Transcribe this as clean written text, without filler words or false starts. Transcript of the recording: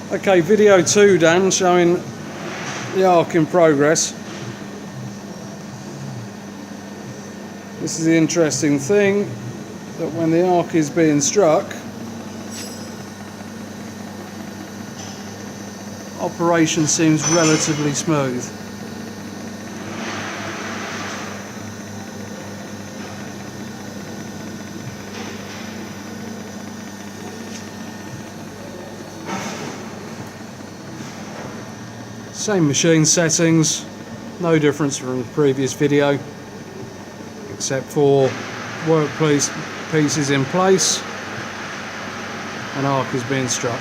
Okay, video 2 Dan, showing the arc in progress. This is the interesting thing, that when the arc is being struck, operation seems relatively smooth. Same machine settings, no difference from the previous video, except for workpiece pieces in place and arc is being struck.